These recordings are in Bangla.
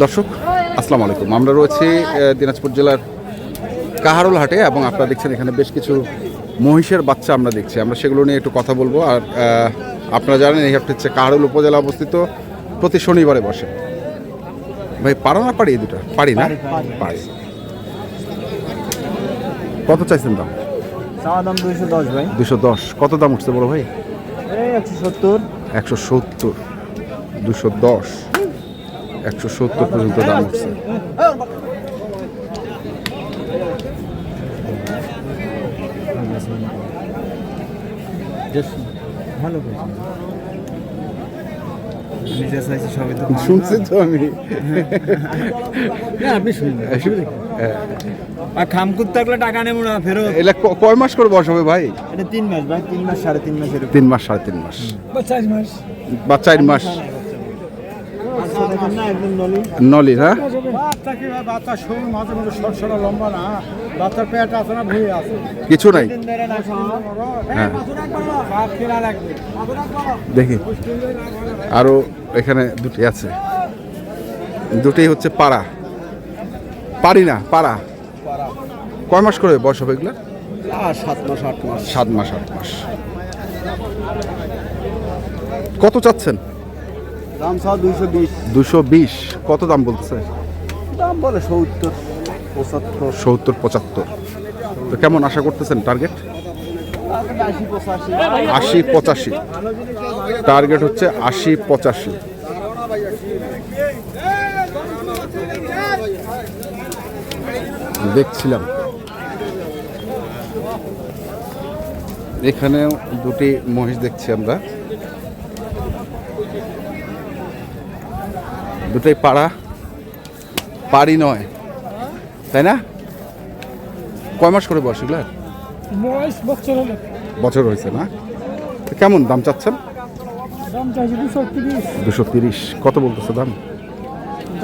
দর্শক আসসালামু আলাইকুম, আমরা রয়েছি দিনাজপুর জেলার কাহারোল হাটে এবং আপনারা দেখছেন এখানে বেশ কিছু মহিষের বাচ্চা আমরা দেখছি। আমরা সেগুলো নিয়ে একটু কথা বলবো। আর আপনারা জানেন এই হাটটি হচ্ছে কাহারোল উপজেলা অবস্থিত, প্রতি শনিবারে বসে। ভাই পারা না পারি? এই দুটো পারি না পারি। কত চাইছেন দাম? দাম 210 ভাই। 210। কত দাম উঠছে বড় ভাই? 170 170 210 170 পর্যন্ত দাম উঠছে। ভালো শুনছি তো আমি। আপনি শুনবেন আর খাম করতে থাকলে টাকা নেবো না ফেরত। এটা কয় মাস করে বসাবে ভাই? এটা 3 মাস ভাই, 3 মাস 3.5 মাস এরকম। 3 মাস 3.5 মাস বা 4 মাস বা 4 মাস। আচ্ছা দেখেন না একদম নলি না বাচ্চা কি ভাই, বাচ্চা শরীর মাঝে মাঝে সরসরা লম্বা না, বাচ্চার পেট আছে না ভুঁড়ি আছে কিছু নাই। হ্যাঁ দেখি আরো এখানে দুটি আছে, দুটি হচ্ছে পাড়া। পারি না পাড়া। কয় মাস করে বয়স হবে এগুলা? 7 মাস 8 মাস। 7 মাস 8 মাস। কত চাচ্ছেন? দাম সব 220। 220। কত দাম বলতেছে? দাম বলে 70 75। 70 75। তো কেমন আশা করতেছেন টার্গেট? 80 85। টার্গেট হচ্ছে 80 85। দেখছিলাম এখানেও দুটি মহিষ দেখছি আমরা, দুটোই পাড়া। পারি নয় তাই না? কয় মাস করে বয়স এগুলো? বছর হয়েছে না? তো কেমন দাম চাচ্ছেন? দাম চাইছে 230। 230। কত বলতেছে দাম?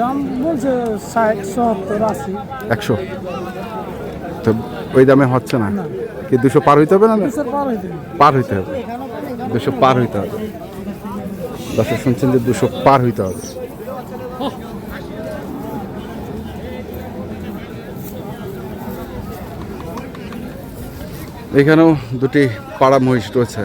দাম বলছে 60 70 80। 100। তো ওই দামে হচ্ছে না কি? 200 পার হইতে হবে না? পার হইতে হবে। 200 পার হইতে হবে। দর্শক শুনছেন যে 200 পার হইতে হবে। এখানেও দুটি পাড়া মহিষ রয়েছে।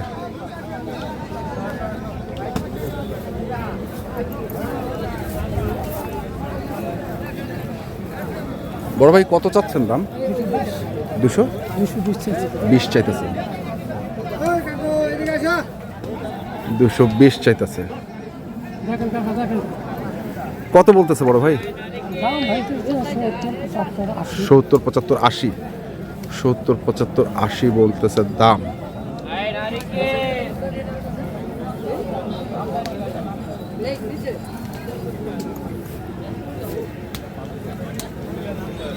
বড় ভাই কত চাচ্ছেন দাম? 220 চাইতেছে। 220 চাইতেছে। কত বলতেছে বড় ভাই? 70 75 80। 70 75 80 বলতেছে দাম।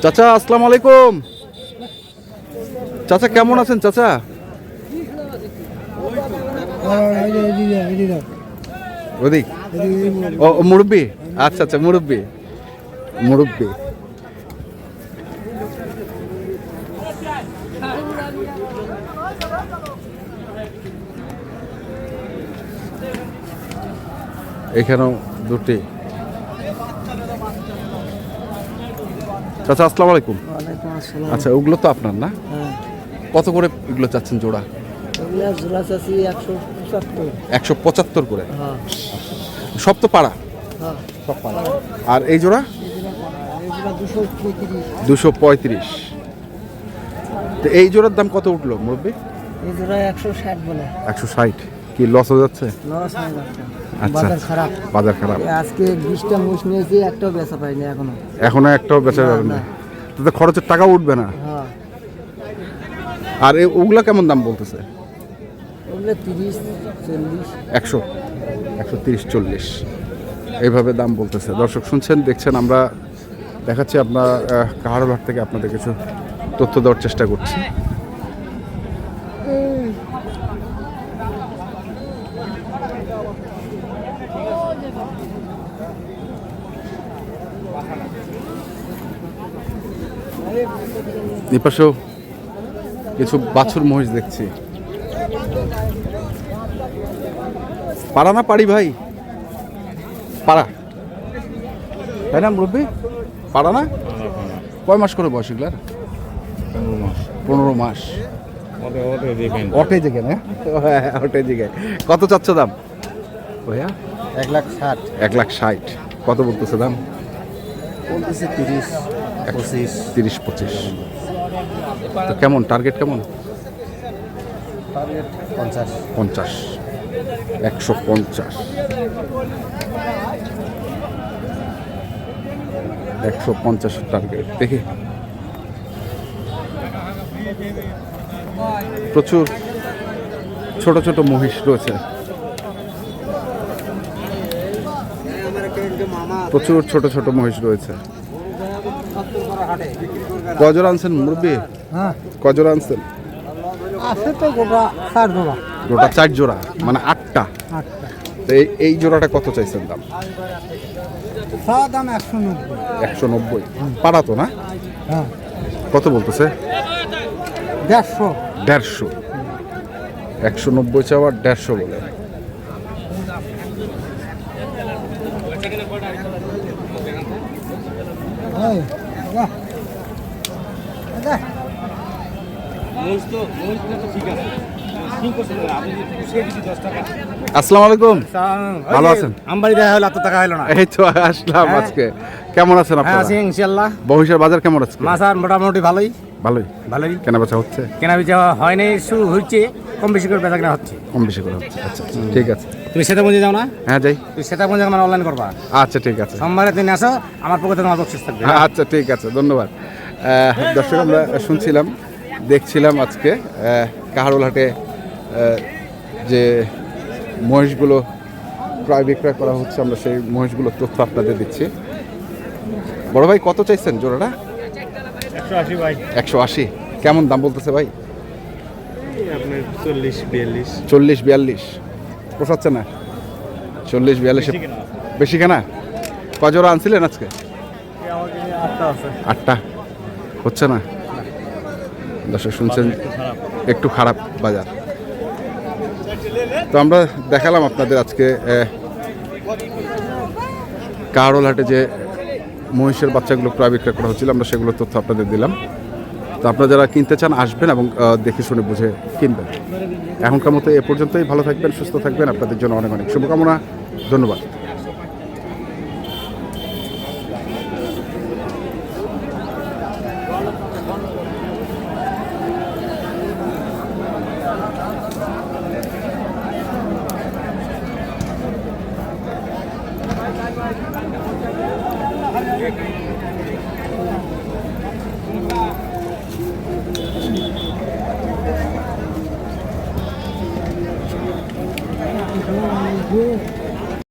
চাচা আসসালামু আলাইকুম। চাচা কেমন আছেন চাচা? ওদিক ও মুরব্বি। আচ্ছা আচ্ছা মুরব্বি মুরব্বি। এখানেও দুটি। চাচা আসসালামু আলাইকুম। আচ্ছা ওগুলো তো আপনার না? কত করে এগুলো চাচ্ছেন জোড়া? 175 করে। সব তো পাড়া? সব পাড়া। আর এই জোড়া 235। তো এই জোড়ার দাম কত উঠলো মুরব্বি? এই জোড়া 160 বলে। 160। কি লস হয়ে যাচ্ছে? লস হয়ে যাচ্ছে। আচ্ছা বাজার খারাপ। বাজার খারাপ। আজকে 20টা মোষ নিয়েছি, একটাও বেচা পাইনি এখনো একটাও বেচা যাবে না। তাতে খরচের টাকা উঠবে না। হ্যাঁ। আর ওগুলা কেমন দাম বলতেছে? ওগুলো 30 40 100 130 40 এইভাবে দাম বলতেছে। দর্শক শুনছেন দেখছেন, আমরা দেখাচ্ছি আপনার কাহারোল হাট থেকে আপনাদের কিছু তথ্য দেওয়ার চেষ্টা করছি। এপাশেও কিছু বাছুর মহিষ দেখছি। পাড়া না পারি ভাই? পাড়া তাই না মুরব্বী? পাড়া না? কয় মাস করে বয়স এগুলার? 15 মাস। অটে জেগে না? হ্যাঁ, অটে জেগে। কত চাচ্ছ দাম ভাইয়া? 1,60,000 1,60,000। কত বলতেছে দাম? বলতেছে 30-25। 30-25। তো কেমন টার্গেট কেমন? 50। 50। 150। 150 টার্গেট। দেখি প্রচুর ছোট ছোট মহিষ রয়েছে, প্রচুর ছোট ছোট মহিষ রয়েছে। কজোড়া আনছেন মুরব্বী? হ্যাঁ, কজোড়া আনছেন? আছে তো গোটা 4 জোড়া। গোটা 4 জোড়া, মানে 8টা। 8টা। তো এই জোড়াটা কত চাইছেন দাম? সাদা দাম 190। 190। পাড়া তো না? হ্যাঁ, কত বলতেছে? 150। 150। 190 চাওয়ার 150 বলে। এই, বাহ। বাহ। আসসালামু আলাইকুম। ভালো আছেন? আমবাড়ি দেখা হলো, এত টাকা হলো না। এই তো আসলাম আজকে। কেমন আছেন হ্যাঁ, আপনারা? আছি ইনশাআল্লাহ। মহিষের বাজার কেমন আছে? মাছ আর মোটামুটি ভালোই। ভালোই। ভালোই। কেনা বেচা হচ্ছে? কেনা বেচা হয় নাই, শুরু হচ্ছে, কম বেশি করে বেচা কেনা হচ্ছে। কম বেশি করে হচ্ছে। আচ্ছা আচ্ছা, ঠিক আছে। তুমি সেতাগঞ্জে যাও না? হ্যাঁ যাই। তুমি সেতাগঞ্জে আমার অনলাইন করবা। আচ্ছা ঠিক আছে। সোমবারে তুমি আসো, আমার পক্ষে তোমার বকশিস থাকবে। আচ্ছা ঠিক আছে, ধন্যবাদ। দর্শক, আমরা শুনছিলাম, দেখছিলাম আজকে কাহারোল হাটে যে মহিষগুলো ক্রয় বিক্রয় করা হচ্ছে, আমরা সেই মহিষগুলোর তথ্য আপনাদের দিচ্ছি। বড় ভাই কত চাইছেন জোড়াটা? 180 ভাই। 180। কেমন দাম বলতেছে ভাই? আপনার 40-42। 40-42 পোষাচ্ছে না? 40-42 বেশি কেনা? কয় জোড়া আনছিলেন আজকে? 8টা আছে। 8টা হচ্ছে না? দর্শক শুনছেন, একটু খারাপ বাজার। তো আমরা দেখালাম আপনাদের আজকে কাহারোল হাটে যে মহিষের বাচ্চাগুলো ক্রয় বিক্রয় করা হচ্ছিল, আমরা সেগুলোর তথ্য আপনাদের দিলাম। তো আপনারা যারা কিনতে চান আসবেন এবং দেখে শুনে বুঝে কিনবেন। এখনকার মতো এ পর্যন্তই। ভালো থাকবেন, সুস্থ থাকবেন। আপনাদের জন্য অনেক অনেক শুভকামনা। ধন্যবাদ। Good.